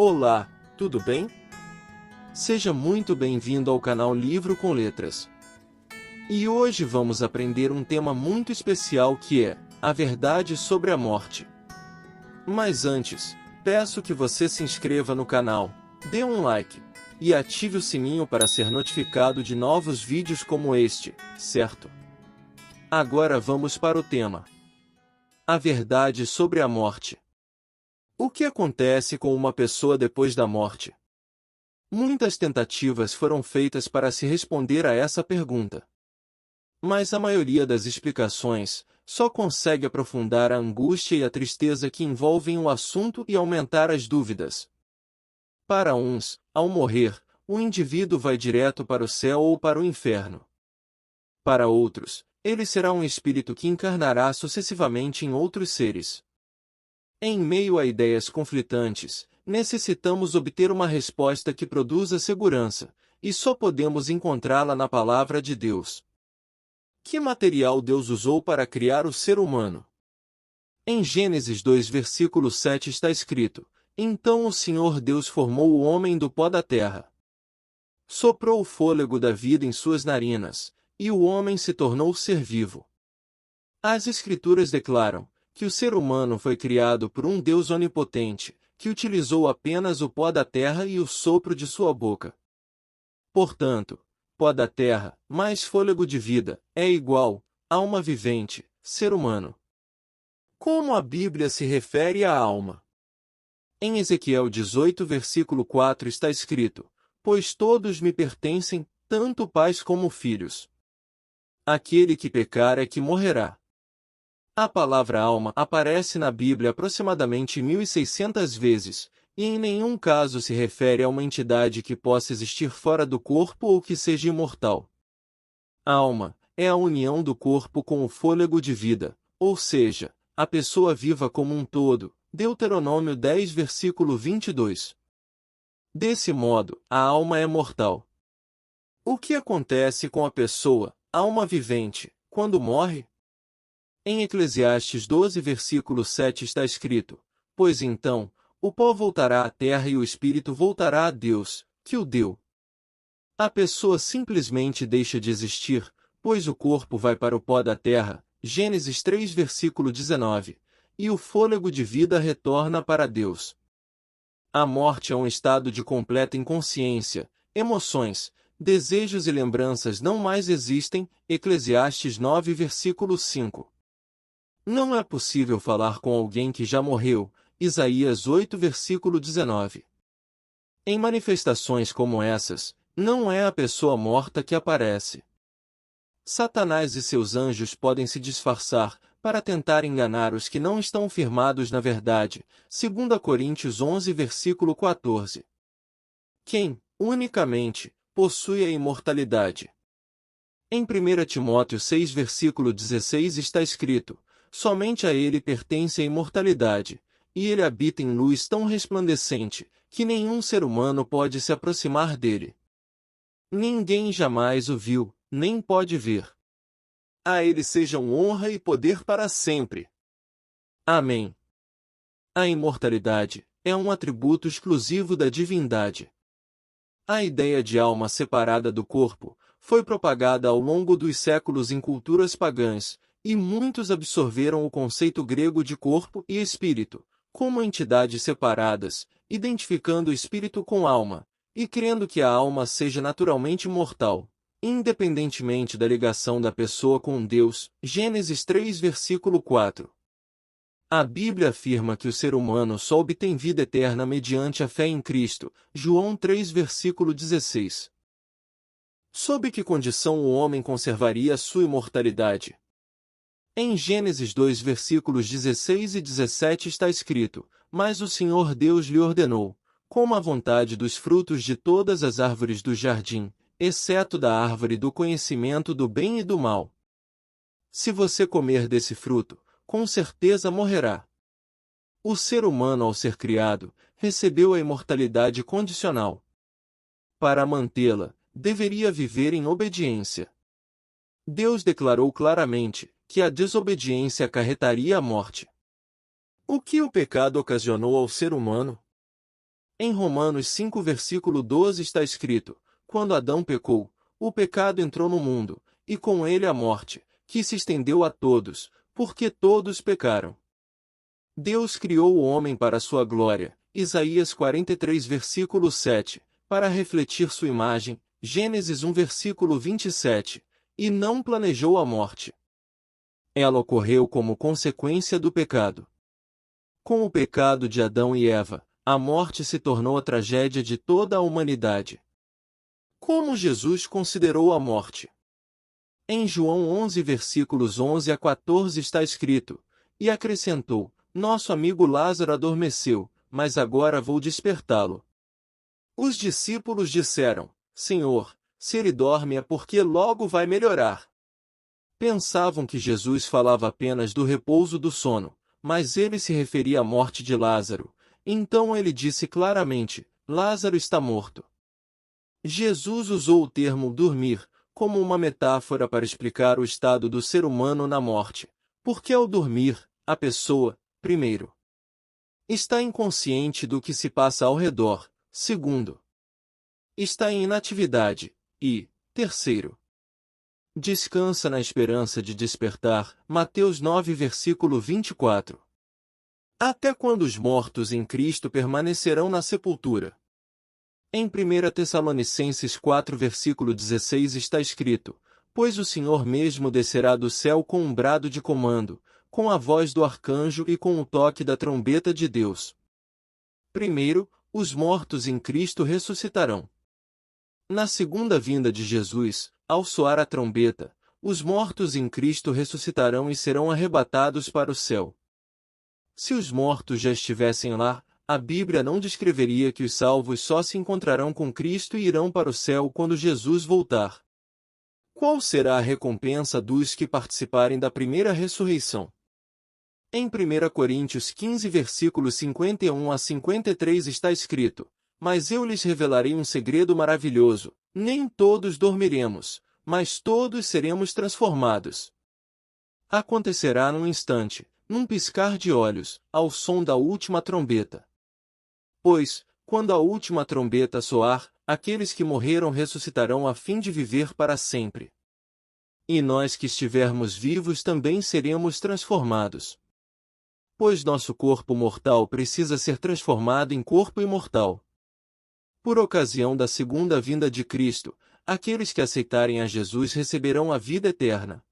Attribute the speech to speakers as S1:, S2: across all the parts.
S1: Olá, tudo bem? Seja muito bem-vindo ao canal Livro com Letras. E hoje vamos aprender um tema muito especial que é a verdade sobre a morte. Mas antes, peço que você se inscreva no canal, dê um like e ative o sininho para ser notificado de novos vídeos como este, certo? Agora vamos para o tema. A verdade sobre a morte. O que acontece com uma pessoa depois da morte? Muitas tentativas foram feitas para se responder a essa pergunta. Mas a maioria das explicações só consegue aprofundar a angústia e a tristeza que envolvem o assunto e aumentar as dúvidas. Para uns, ao morrer, o indivíduo vai direto para o céu ou para o inferno. Para outros, ele será um espírito que encarnará sucessivamente em outros seres. Em meio a ideias conflitantes, necessitamos obter uma resposta que produza segurança, e só podemos encontrá-la na Palavra de Deus. Que material Deus usou para criar o ser humano? Em Gênesis 2, versículo 7 está escrito: Então o Senhor Deus formou o homem do pó da terra. Soprou o fôlego da vida em suas narinas, e o homem se tornou ser vivo. As Escrituras declaram que o ser humano foi criado por um Deus onipotente, que utilizou apenas o pó da terra e o sopro de sua boca. Portanto, pó da terra, mais fôlego de vida, é igual alma vivente, ser humano. Como a Bíblia se refere à alma? Em Ezequiel 18, versículo 4 está escrito: Pois todos me pertencem, tanto pais como filhos. Aquele que pecar é que morrerá. A palavra alma aparece na Bíblia aproximadamente 1.600 vezes, e em nenhum caso se refere a uma entidade que possa existir fora do corpo ou que seja imortal. A alma é a união do corpo com o fôlego de vida, ou seja, a pessoa viva como um todo. Deuteronômio 10, versículo 22. Desse modo, a alma é mortal. O que acontece com a pessoa, alma vivente, quando morre? Em Eclesiastes 12, versículo 7 está escrito: Pois então, o pó voltará à terra e o espírito voltará a Deus, que o deu. A pessoa simplesmente deixa de existir, pois o corpo vai para o pó da terra, Gênesis 3, versículo 19, e o fôlego de vida retorna para Deus. A morte é um estado de completa inconsciência, emoções, desejos e lembranças não mais existem, Eclesiastes 9, versículo 5. Não é possível falar com alguém que já morreu, Isaías 8, versículo 19. Em manifestações como essas, não é a pessoa morta que aparece. Satanás e seus anjos podem se disfarçar, para tentar enganar os que não estão firmados na verdade, 2 Coríntios 11, versículo 14. Quem, unicamente, possui a imortalidade. Em 1 Timóteo 6, versículo 16 está escrito: Somente a ele pertence a imortalidade, e ele habita em luz tão resplandecente, que nenhum ser humano pode se aproximar dele. Ninguém jamais o viu, nem pode ver. A ele sejam honra e poder para sempre. Amém. A imortalidade é um atributo exclusivo da divindade. A ideia de alma separada do corpo foi propagada ao longo dos séculos em culturas pagãs, e muitos absorveram o conceito grego de corpo e espírito, como entidades separadas, identificando o espírito com alma, e crendo que a alma seja naturalmente mortal, independentemente da ligação da pessoa com Deus. Gênesis 3, versículo 4. A Bíblia afirma que o ser humano só obtém vida eterna mediante a fé em Cristo. João 3, versículo 16. Sob que condição o homem conservaria sua imortalidade? Em Gênesis 2, versículos 16 e 17 está escrito: Mas o Senhor Deus lhe ordenou: Coma à vontade dos frutos de todas as árvores do jardim, exceto da árvore do conhecimento do bem e do mal. Se você comer desse fruto, com certeza morrerá. O ser humano, ao ser criado, recebeu a imortalidade condicional. Para mantê-la, deveria viver em obediência. Deus declarou claramente que a desobediência acarretaria a morte. O que o pecado ocasionou ao ser humano? Em Romanos 5 versículo 12 está escrito: quando Adão pecou, o pecado entrou no mundo, e com ele a morte, que se estendeu a todos, porque todos pecaram. Deus criou o homem para sua glória, Isaías 43 versículo 7, para refletir sua imagem, Gênesis 1 versículo 27, e não planejou a morte. Ela ocorreu como consequência do pecado. Com o pecado de Adão e Eva, a morte se tornou a tragédia de toda a humanidade. Como Jesus considerou a morte? Em João 11 versículos 11 a 14 está escrito: e acrescentou: nosso amigo Lázaro adormeceu, mas agora vou despertá-lo. Os discípulos disseram: Senhor, se ele dorme é porque logo vai melhorar. Pensavam que Jesus falava apenas do repouso do sono, mas ele se referia à morte de Lázaro. Então ele disse claramente: Lázaro está morto. Jesus usou o termo dormir como uma metáfora para explicar o estado do ser humano na morte, porque ao dormir, a pessoa, primeiro, está inconsciente do que se passa ao redor, segundo, está em inatividade, e, terceiro, descansa na esperança de despertar. Mateus 9 versículo 24. Até quando os mortos em Cristo permanecerão na sepultura? Em 1 Tessalonicenses 4 versículo 16 está escrito: pois o Senhor mesmo descerá do céu com um brado de comando, com a voz do arcanjo e com o toque da trombeta de Deus. Primeiro, os mortos em Cristo ressuscitarão. Na segunda vinda de Jesus, ao soar a trombeta, os mortos em Cristo ressuscitarão e serão arrebatados para o céu. Se os mortos já estivessem lá, a Bíblia não descreveria que os salvos só se encontrarão com Cristo e irão para o céu quando Jesus voltar. Qual será a recompensa dos que participarem da primeira ressurreição? Em 1 Coríntios 15 versículos 51 a 53 está escrito: mas eu lhes revelarei um segredo maravilhoso, nem todos dormiremos, mas todos seremos transformados. Acontecerá num instante, num piscar de olhos, ao som da última trombeta. Pois, quando a última trombeta soar, aqueles que morreram ressuscitarão a fim de viver para sempre. E nós que estivermos vivos também seremos transformados. Pois nosso corpo mortal precisa ser transformado em corpo imortal. Por ocasião da segunda vinda de Cristo, aqueles que aceitarem a Jesus receberão a vida eterna.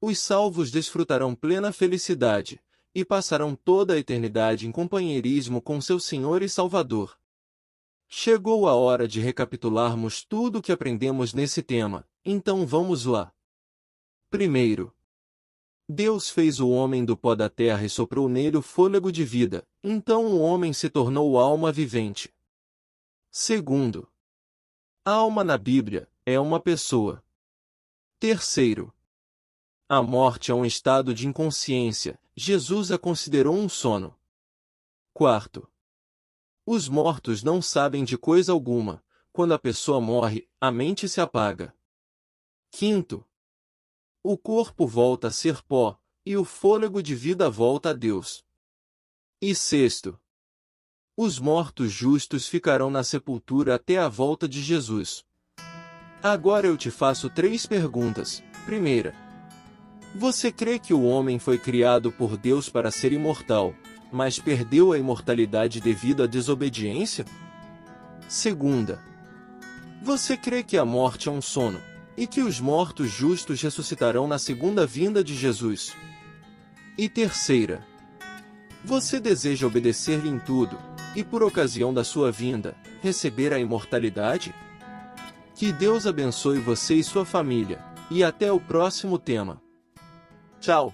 S1: Os salvos desfrutarão plena felicidade, e passarão toda a eternidade em companheirismo com seu Senhor e Salvador. Chegou a hora de recapitularmos tudo o que aprendemos nesse tema, então vamos lá. Primeiro, Deus fez o homem do pó da terra e soprou nele o fôlego de vida, então o homem se tornou alma vivente. Segundo, a alma na Bíblia é uma pessoa. Terceiro, a morte é um estado de inconsciência, Jesus a considerou um sono. Quarto, os mortos não sabem de coisa alguma, quando a pessoa morre, a mente se apaga. Quinto, o corpo volta a ser pó, e o fôlego de vida volta a Deus. E sexto, os mortos justos ficarão na sepultura até a volta de Jesus. Agora eu te faço 3 perguntas. Primeira, você crê que o homem foi criado por Deus para ser imortal, mas perdeu a imortalidade devido à desobediência? Segunda, você crê que a morte é um sono, e que os mortos justos ressuscitarão na segunda vinda de Jesus? E terceira, você deseja obedecer-lhe em tudo, e por ocasião da sua vinda, receber a imortalidade? Que Deus abençoe você e sua família, e até o próximo tema. Tchau!